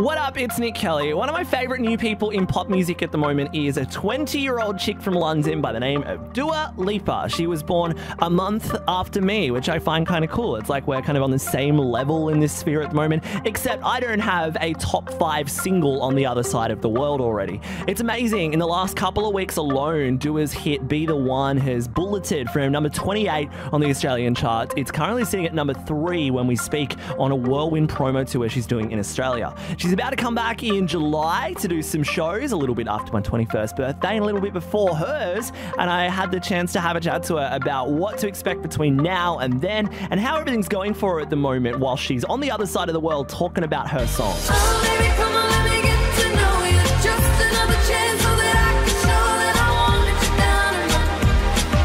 What up, it's Nick Kelly. One of my favourite new people in pop music at the moment is a 20-year-old chick from London by the name of Dua Lipa. She was born a month after me, which I find kind of cool. It's like we're kind of on the same level in this sphere at the moment, except I don't have a top 5 single on the other side of the world already. It's amazing. In the last couple of weeks alone, Dua's hit Be The One has bulleted from number 28 on the Australian charts. It's currently sitting at number 3 when we speak on a whirlwind promo tour she's doing in Australia. She's about to come back in July to do some shows a little bit after my 21st birthday and a little bit before hers, and I had the chance to have a chat to her about what to expect between now and then and how everything's going for her at the moment while she's on the other side of the world talking about her song. Oh, baby, come on, let me get to know you. Just another chance so that I can show that I won't let you down and run.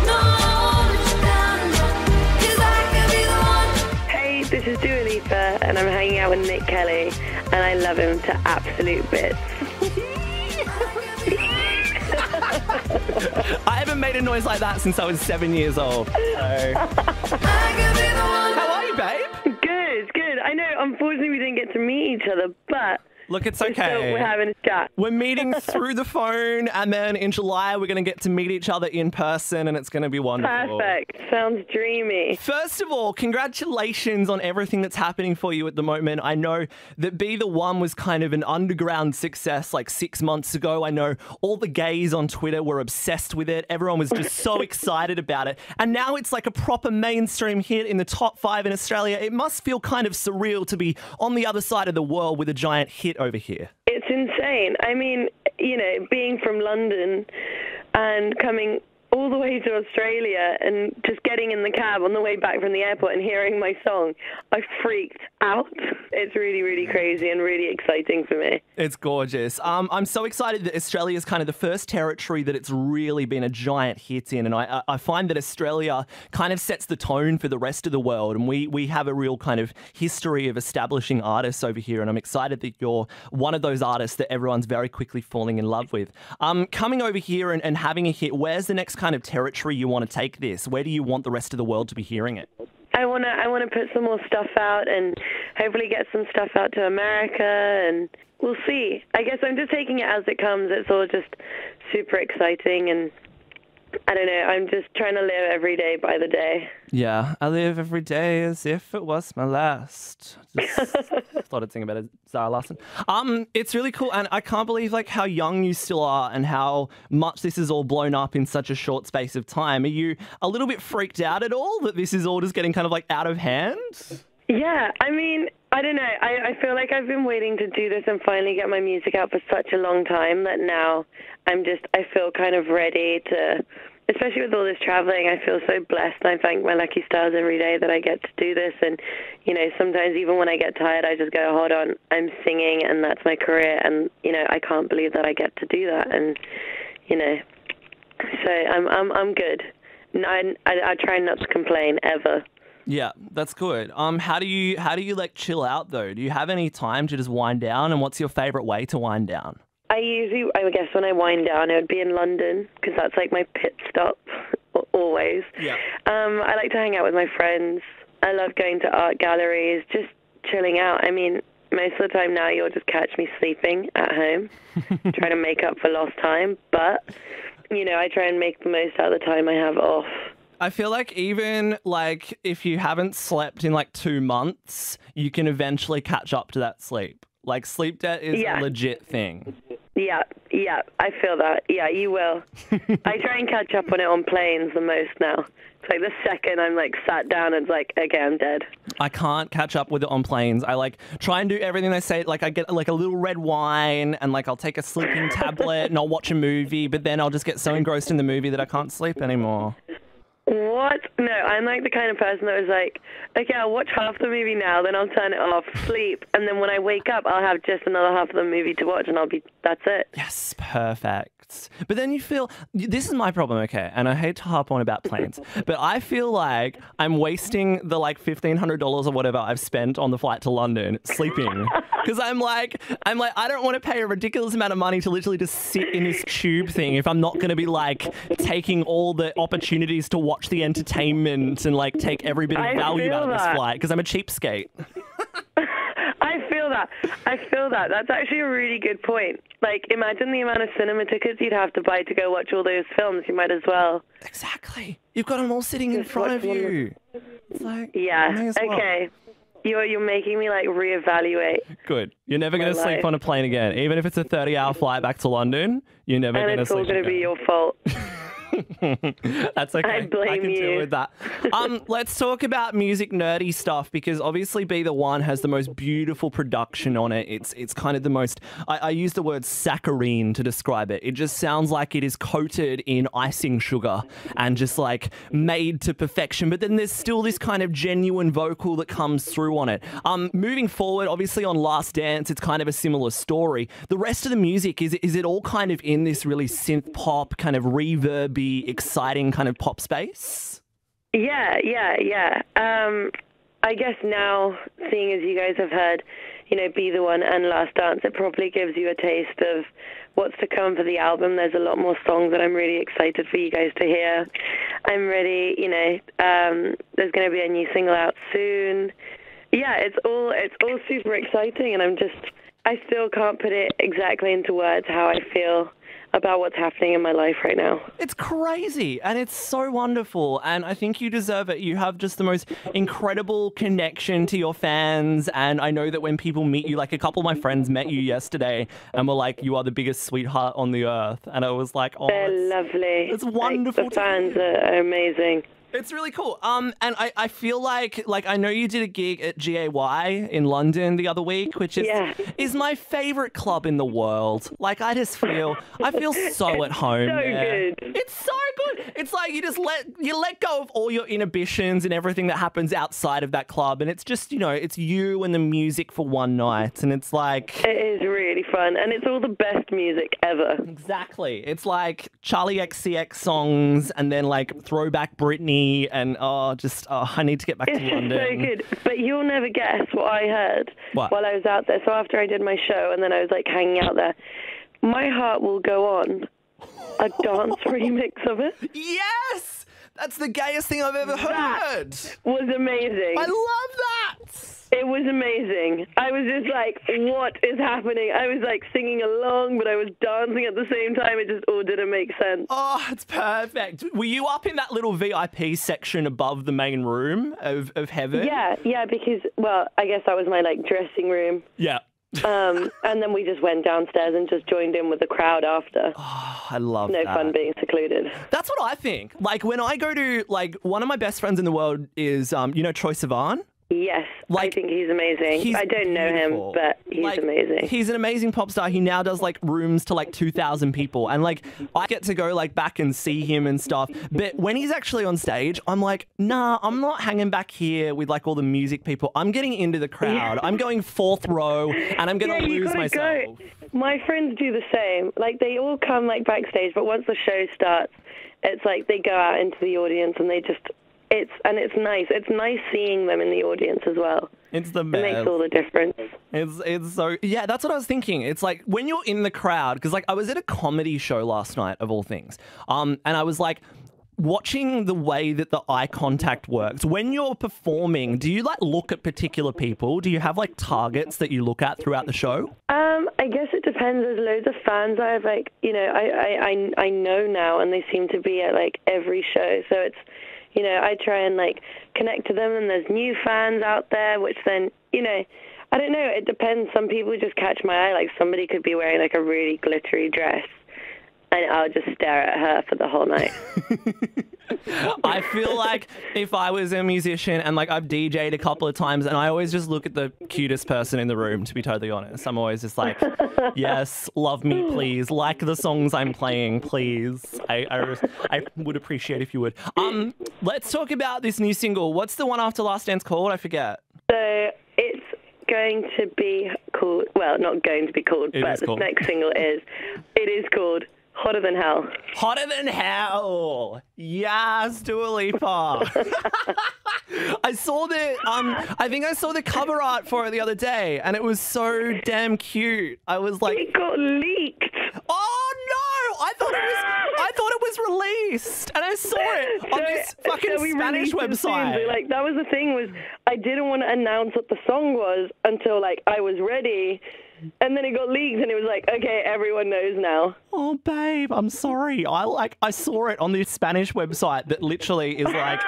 No, I won't let you down and run. 'Cause I can be the one. Hey, this is Dua Lipa, and I'm hanging out with Nick Kelly, and I love him to absolute bits. I haven't made a noise like that since I was 7 years old. So. I can be the one. How are you, babe? Good, good. I know, unfortunately, we didn't get to meet each other, but Look, it's we're okay. having a chat. We're meeting through the phone, and then in July we're going to get to meet each other in person, and it's going to be wonderful. Perfect. Sounds dreamy. First of all, congratulations on everything that's happening for you at the moment. I know that Be The One was kind of an underground success like 6 months ago. I know all the gays on Twitter were obsessed with it. Everyone was just so excited about it. And now it's like a proper mainstream hit in the top 5 in Australia. It must feel kind of surreal to be on the other side of the world with a giant hit over here. It's insane. I mean, you know, being from London and coming all the way to Australia and just getting in the cab on the way back from the airport and hearing my song, I freaked out. It's really, really crazy and really exciting for me. It's gorgeous. I'm so excited that Australia is kind of the first territory that it's really been a giant hit in. And I find that Australia kind of sets the tone for the rest of the world. And we have a real kind of history of establishing artists over here. And I'm excited that you're one of those artists that everyone's very quickly falling in love with. Coming over here and having a hit, where's the next kind of territory you want to take this? Where do you want the rest of the world to be hearing it? I want to put some more stuff out and hopefully get some stuff out to America, and we'll see. I guess I'm just taking it as it comes. It's all just super exciting, and I don't know, I'm just trying to live every day by the day. Yeah, I live every day as if it was my last. Just thought I'd sing about it, Zara Larson. It's really cool, and I can't believe like how young you still are and how much this is all blown up in such a short space of time. Are you a little bit freaked out at all that this is all just getting kind of like out of hand? Yeah, I mean, I don't know. I feel like I've been waiting to do this and finally get my music out for such a long time that now I feel kind of ready to, especially with all this traveling, I feel so blessed. I thank my lucky stars every day that I get to do this. And, you know, sometimes even when I get tired, I just go, hold on, I'm singing and that's my career. And, you know, I can't believe that I get to do that. And, you know, so I'm good. I try not to complain ever. Yeah, that's good. How do you like chill out though? Do you have any time to just wind down? And what's your favorite way to wind down? I guess when I wind down, it would be in London because that's like my pit stop always. Yeah. I like to hang out with my friends. I love going to art galleries, just chilling out. I mean, most of the time now you'll just catch me sleeping at home, trying to make up for lost time. But, you know, I try and make the most out of the time I have off. I feel like even like if you haven't slept in like 2 months, you can eventually catch up to that sleep. Like sleep debt is a legit thing. Yeah, I feel that. Yeah, you will. I try and catch up on it on planes the most now. It's like the second I'm like sat down, it's like, okay, I'm dead. I can't catch up with it on planes. I like try and do everything they say. Like I get like a little red wine and like I'll take a sleeping tablet and I'll watch a movie, but then I'll just get so engrossed in the movie that I can't sleep anymore. What? No, I'm like the kind of person that was like, okay, I'll watch half the movie now, then I'll turn it off, sleep, and then when I wake up, I'll have just another half of the movie to watch, and that's it. Yes, perfect. But then you feel, this is my problem, okay, and I hate to harp on about planes, but I feel like I'm wasting the like $1,500 or whatever I've spent on the flight to London sleeping. Because I'm like, I don't want to pay a ridiculous amount of money to literally just sit in this tube thing if I'm not going to be like taking all the opportunities to watch the entertainment and like take every bit of value out of this flight because I'm a cheapskate. I feel that. I feel that. That's actually a really good point. Like, imagine the amount of cinema tickets you'd have to buy to go watch all those films. You might as well. Exactly. You've got them all sitting in front of you. It's like, Yeah. may as well. Okay. You're making me like reevaluate. Good. You're never going to sleep life. on a plane again. Even if it's a 30-hour flight back to London, you're never going And to it's all sleep going to again. be your fault. That's okay. I blame can deal you. with that. Let's talk about music nerdy stuff because obviously Be the One has the most beautiful production on it. It's kind of the most. I use the word saccharine to describe it. It just sounds like it is coated in icing sugar and just like made to perfection. But then there's still this kind of genuine vocal that comes through on it. Moving forward, obviously on Last Dance, it's kind of a similar story. The rest of the music is it all kind of in this really synth pop kind of reverby, exciting kind of pop space? Yeah. I guess now, seeing as you guys have heard, Be the One and Last Dance, it probably gives you a taste of what's to come for the album. There's a lot more songs that I'm really excited for you guys to hear. I'm ready, there's going to be a new single out soon. Yeah, it's all super exciting, and I still can't put it exactly into words how I feel about what's happening in my life right now. It's crazy and it's so wonderful, and I think you deserve it. You have just the most incredible connection to your fans, and I know that when people meet you, like a couple of my friends met you yesterday and were like, you are the biggest sweetheart on the earth, and I was like, oh, They're lovely. it's wonderful. Like, the fans are amazing. It's really cool. And I feel like I know you did a gig at GAY in London the other week, which is my favorite club in the world. Like I feel so at home. So there. good. It's so good. It's like you just let go of all your inhibitions and everything that happens outside of that club, and it's just it's you and the music for one night, and it's like It is really fun, and it's all the best music ever. exactly. It's like Charlie XCX songs, and then like throwback Britney. And I need to get back to London. It's so good. But you'll never guess what I heard What? while I was out there. So after I did my show and then I was like hanging out there, My Heart Will Go On, a dance remix of it, Yes! That's the gayest thing I've ever heard. was amazing. I love that. It was amazing. I was just like, what is happening? I was like singing along, but I was dancing at the same time. It just all didn't make sense. Oh, it's perfect. Were you up in that little VIP section above the main room of heaven? Yeah, because, well, I guess that was my like dressing room. Yeah. And then we just went downstairs and just joined in with the crowd after. Oh, I love No that. fun being secluded. That's what I think. Like when I go to, like, one of my best friends in the world is, Troye Sivan. Yes, I think he's amazing. I don't know beautiful. him, but he's amazing. He's an amazing pop star. He now does like rooms to like 2,000 people, and like I get to go like back and see him and stuff. But when he's actually on stage, I'm like, nah, I'm not hanging back here with like all the music people. I'm getting into the crowd. I'm going fourth row, and I'm gonna you lose gotta myself. go. My friends do the same. Like they all come like backstage, but once the show starts, it's like they go out into the audience and they just. It's nice. It's nice seeing them in the audience as well. It's the It best. makes all the difference. It's so yeah. That's what I was thinking. It's like when you're in the crowd, because like I was at a comedy show last night of all things, and I was like watching the way that the eye contact works when you're performing. Do you like look at particular people? Do you have like targets that you look at throughout the show? I guess it depends. There's loads of fans I have, like, I know now, and they seem to be at like every show. So it's, I try and like connect to them, and there's new fans out there, which then, I don't know. It depends. Some people just catch my eye. Like somebody could be wearing like a really glittery dress, and I'll just stare at her for the whole night. I feel like if I was a musician and like I've DJ'd a couple of times, and I always just look at the cutest person in the room, to be totally honest. I'm always just like, yes, love me, please. Like the songs I'm playing, please. I would appreciate if you would. Let's talk about this new single. What's the one after Last Dance called? I forget. So it's going to be called, well, not going to be called, but the next single is called Hotter Than Hell. Hotter Than Hell. Yes, Dua Lipa. I saw I think I saw the cover art for it the other day, and it was so damn cute. I was like, It got leaked. oh no! I thought it was released, and I saw it on this fucking we Spanish released it soon. website. So, like, that was the thing, was I didn't want to announce what the song was until, like, I was ready. And then it got leaked, and it was like, okay, everyone knows now. Oh, babe, I'm sorry. I saw it on this Spanish website that literally is like,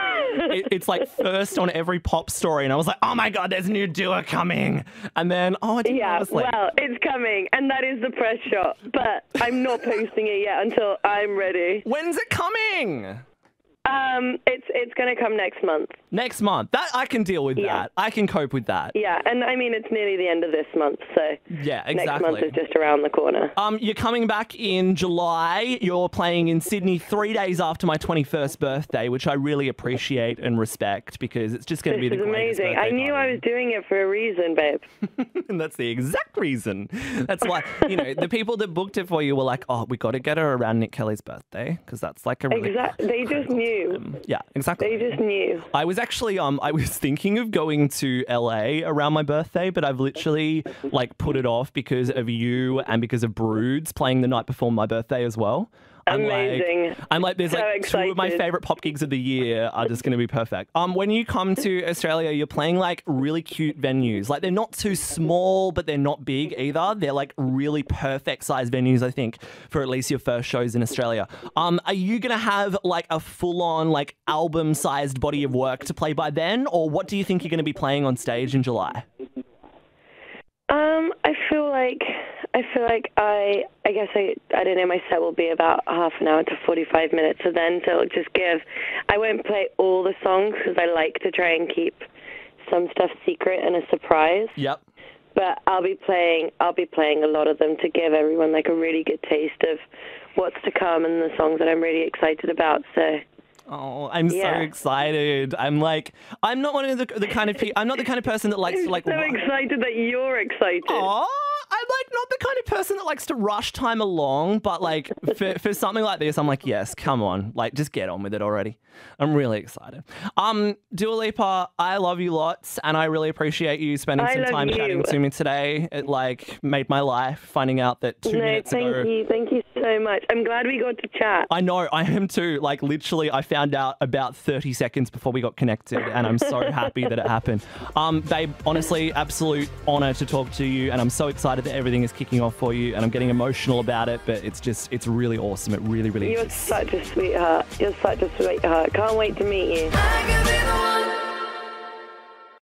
it's like first on every pop story, and I was like, oh my god, there's a new Dua coming. And then, I didn't know. Yeah, well, it's coming, and that is the press shot, but I'm not posting it yet until I'm ready. When's it coming? It's going to come next month. Next month. That I can deal with that. I can cope with that. Yeah, and I mean, it's nearly the end of this month, so yeah, exactly. Next month is just around the corner. You're coming back in July. You're playing in Sydney 3 days after my 21st birthday, which I really appreciate and respect because it's just going to be the greatest amazing. I knew I was doing it for a reason, babe. And that's the exact reason. That's why, the people that booked it for you were like, oh, we got to get her around Nick Kelly's birthday because that's like a really They just knew. Yeah, exactly. They just knew. I was actually, I was thinking of going to LA around my birthday, but I've literally like put it off because of you and because of Broods playing the night before my birthday as well. Amazing. I'm like, there's So like excited. 2 of my favorite pop gigs of the year are just going to be perfect. When you come to Australia, you're playing like really cute venues. Like they're not too small, but they're not big either. They're like really perfect size venues, I think, for at least your first shows in Australia. Are you going to have like a full on like album sized body of work to play by then? Or what do you think you're going to be playing on stage in July? I feel like I guess I don't know, my set will be about half an hour to 45 minutes, so then I won't play all the songs because I like to try and keep some stuff secret and a surprise. Yep. But I'll be playing a lot of them to give everyone like a really good taste of what's to come and the songs that I'm really excited about, so... Oh, I'm so excited. I'm not one of the kind of I'm not the kind of person that likes to like. I'm so excited that you're excited. Oh, I'm like not the kind of person that likes to rush time along, but like for something like this, I'm like, yes, come on, like just get on with it already. I'm really excited. Dua Lipa, I love you lots, and I really appreciate you spending some time chatting to me today. It like made my life finding out that 2 minutes ago. Thank you so much. I'm glad we got to chat. I know, I am too. Like literally, I found out about 30 seconds before we got connected, and I'm so happy that it happened. Babe, honestly, absolute honor to talk to you, and I'm so excited that everything is kicking off for you, and I'm getting emotional about it, but it's really awesome. It really, really is. You're such a sweetheart. Can't wait to meet you. I can be the one.